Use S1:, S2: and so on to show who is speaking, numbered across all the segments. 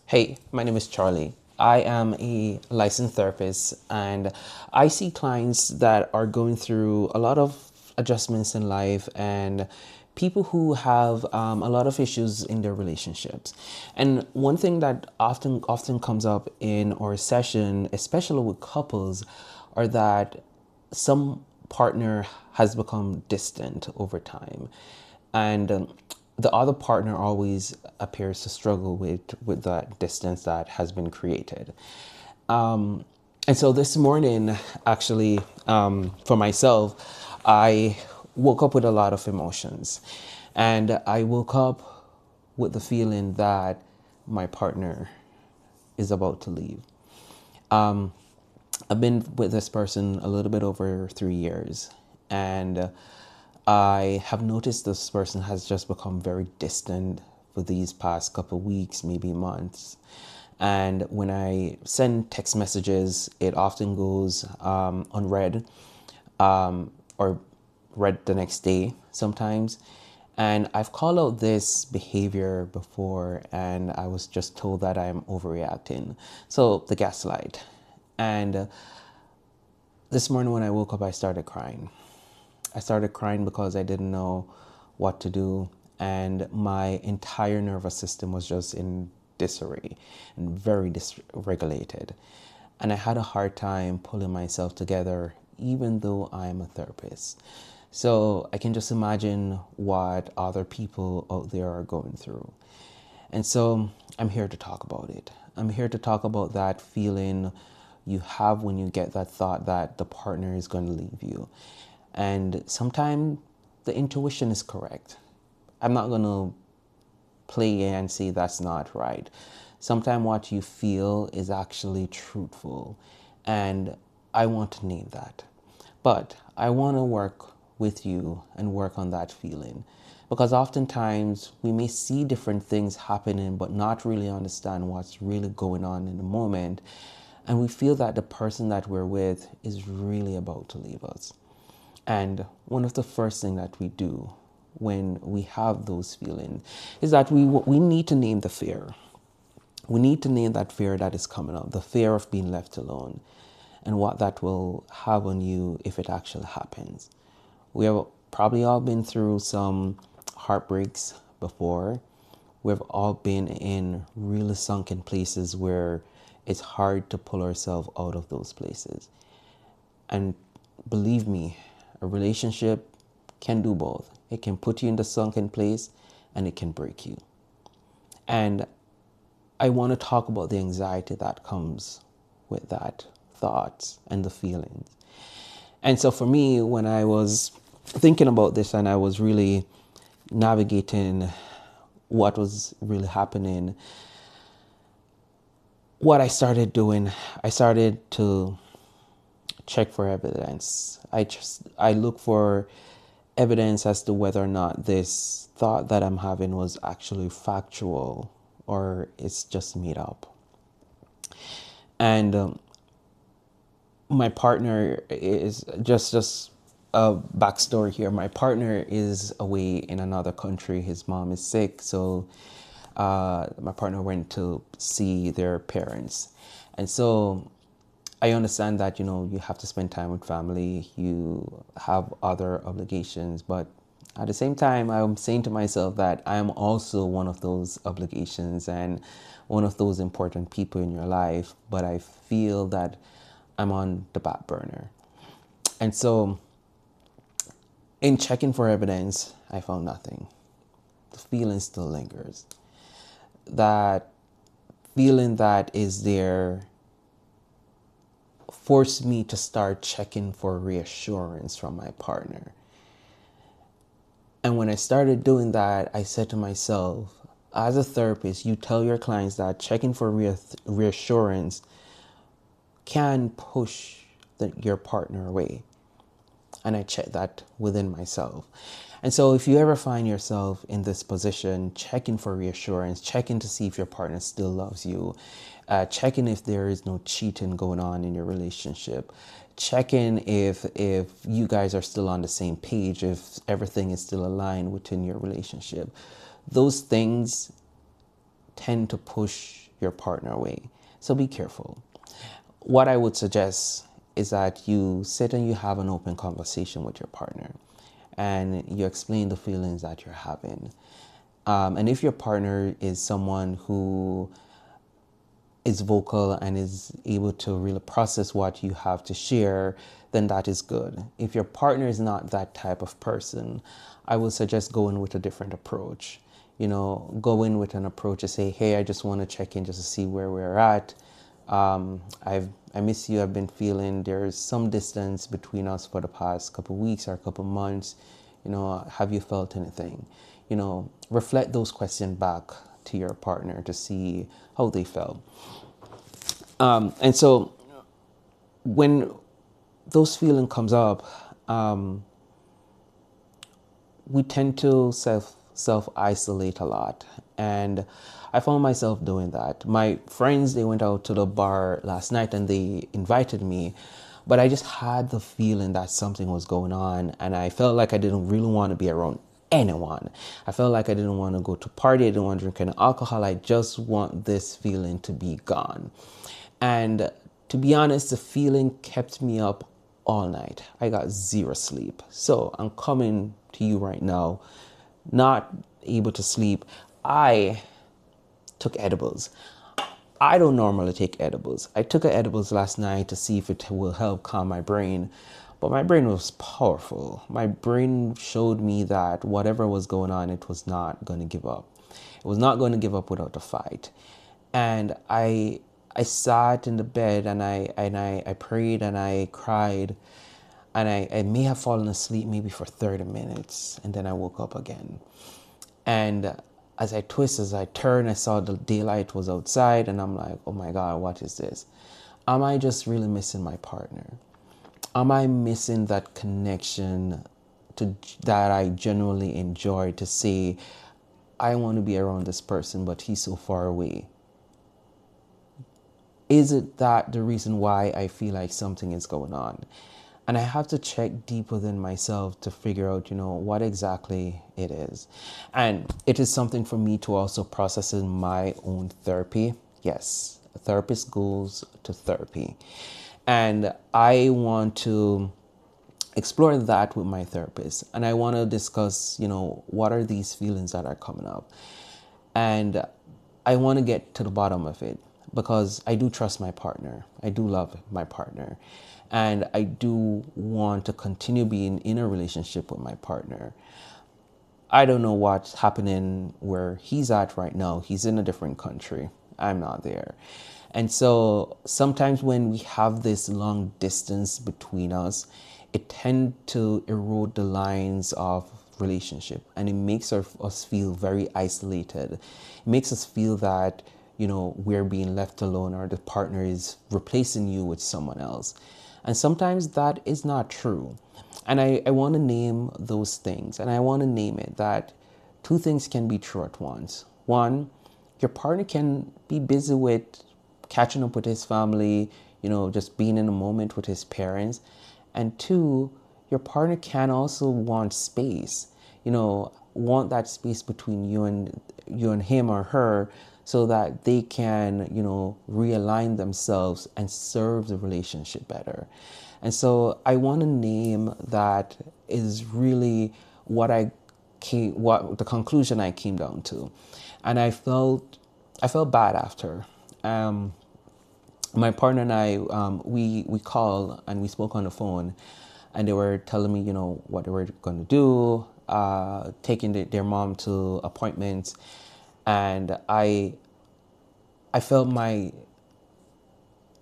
S1: Hey, my name is Charlie. I am a licensed therapist and I see clients that are going through a lot of adjustments in life and people who have a lot of issues in their relationships. And one thing that often comes up in our session, especially with couples, are that some partner has become distant over time, and the other partner always appears to struggle with that distance that has been created. And so this morning, actually, for myself, I woke up with a lot of emotions, and I woke up with the feeling that my partner is about to leave. I've been with this person a little bit over 3 years, and I have noticed this person has just become very distant for these past couple of weeks, maybe months. And when I send text messages, it often goes unread, or read the next day sometimes. And I've called out this behavior before, and I was just told that I'm overreacting. So the gaslight. And this morning when I woke up, I started crying. I started crying because I didn't know what to do, and my entire nervous system was just in disarray and very dysregulated. And I had a hard time pulling myself together, even though I'm a therapist. So I can just imagine what other people out there are going through. And so I'm here to talk about it. I'm here to talk about that feeling you have when you get that thought that the partner is going to leave you. And sometimes the intuition is correct. I'm not going to play and say that's not right. Sometimes what you feel is actually truthful. And I want to name that. But I want to work with you and work on that feeling. Because oftentimes we may see different things happening, but not really understand what's really going on in the moment. And we feel that the person that we're with is really about to leave us. And one of the first things that we do when we have those feelings is that we need to name the fear. We need to name that fear that is coming up, the fear of being left alone, and what that will have on you if it actually happens. We have probably all been through some heartbreaks before. We've all been in really sunken places where it's hard to pull ourselves out of those places. And believe me, a relationship can do both. It can put you in the sunken place and it can break you. And I want to talk about the anxiety that comes with that thoughts and the feelings. And so for me, when I was thinking about this and I was really navigating what was really happening, what I started doing, I started to check for evidence. I look for evidence as to whether or not this thought that I'm having was actually factual or it's just made up. And my partner is just a backstory here. My partner is away in another country. His mom is sick, so my partner went to see their parents, and so I understand that you have to spend time with family. You have other obligations, but at the same time, I'm saying to myself that I am also one of those obligations and one of those important people in your life. But I feel that I'm on the back burner, and so in checking for evidence, I found nothing. The feeling still lingers. That feeling that is there forced me to start checking for reassurance from my partner. And when I started doing that, I said to myself, as a therapist, you tell your clients that checking for reassurance can push your partner away. And I checked that within myself. And so if you ever find yourself in this position, checking for reassurance, checking to see if your partner still loves you, checking if there is no cheating going on in your relationship, checking if you guys are still on the same page, if everything is still aligned within your relationship. Those things tend to push your partner away. So be careful. What I would suggest is that you sit and you have an open conversation with your partner and you explain the feelings that you're having. And if your partner is someone who is vocal and is able to really process what you have to share, then that is good. If your partner is not that type of person, I would suggest going with a different approach. Go in with an approach to say, hey, I just want to check in just to see where we're at. I miss you. I've been feeling there's some distance between us for the past couple of weeks or a couple of months. Have you felt anything? Reflect those questions back to your partner to see how they felt. And so when those feeling comes up, we tend to self isolate a lot, and I found myself doing that. My friends, they went out to the bar last night and they invited me, but I just had the feeling that something was going on, and I felt like I didn't really want to be around anyone. I felt like I didn't want to go to party. I didn't want to drink any alcohol. I just want this feeling to be gone. And to be honest, the feeling kept me up all night. I got zero sleep. So I'm coming to you right now, not able to sleep. I took edibles. I don't normally take edibles. I took edibles last night to see if it will help calm my brain, but my brain was powerful. My brain showed me that whatever was going on, it was not going to give up. It was not going to give up without a fight. And I sat in the bed and I prayed and I cried, and I may have fallen asleep maybe for 30 minutes, and then I woke up again. And as I twist, as I turn, I saw the daylight was outside, and I'm like, oh my God, what is this? Am I just really missing my partner? Am I missing that connection that I genuinely enjoy, to say, I want to be around this person, but he's so far away? Is it that the reason why I feel like something is going on? And I have to check deep within myself to figure out, what exactly it is. And it is something for me to also process in my own therapy. Yes, a therapist goes to therapy. And I want to explore that with my therapist. And I want to discuss, what are these feelings that are coming up? And I want to get to the bottom of it, because I do trust my partner. I do love my partner. And I do want to continue being in a relationship with my partner. I don't know what's happening where he's at right now. He's in a different country. I'm not there. And so sometimes when we have this long distance between us, it tends to erode the lines of relationship, and it makes us feel very isolated. It makes us feel that, we're being left alone, or the partner is replacing you with someone else. And sometimes that is not true. And I want to name those things, and I want to name it that two things can be true at once. One, your partner can be busy with catching up with his family, just being in a moment with his parents. And two, your partner can also want space, want that space between you and him or her, so that they can, realign themselves and serve the relationship better. And so I want to name that is really what the conclusion I came down to. And I felt bad after. My partner and I, we called and we spoke on the phone, and they were telling me, what they were going to do, taking their mom to appointments. And I felt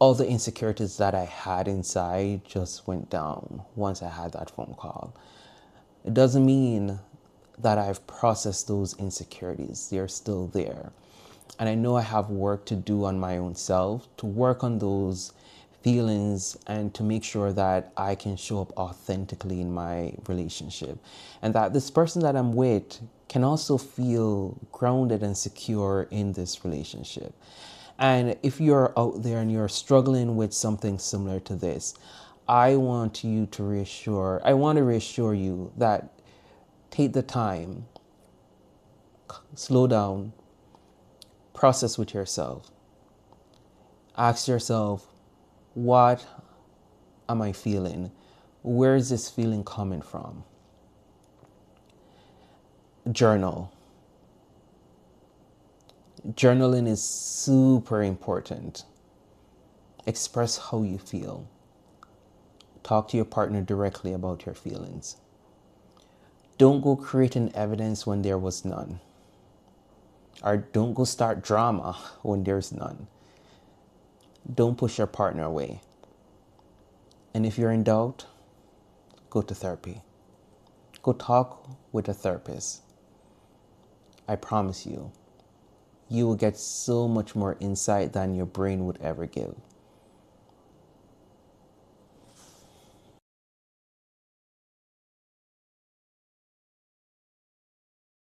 S1: all the insecurities that I had inside just went down once I had that phone call. It doesn't mean that I've processed those insecurities. They're still there. And I know I have work to do on my own self, to work on those feelings and to make sure that I can show up authentically in my relationship, and that this person that I'm with can also feel grounded and secure in this relationship. And if you're out there and you're struggling with something similar to this, I want to reassure you that take the time, slow down, process with yourself, Ask yourself, what am I feeling? Where is this feeling coming from? Journal. Journaling is super important. Express how you feel. Talk to your partner directly about your feelings. Don't go creating evidence when there was none. Or don't go start drama when there's none. Don't push your partner away. And if you're in doubt, go to therapy. Go talk with a therapist. I promise you, you will get so much more insight than your brain would ever give.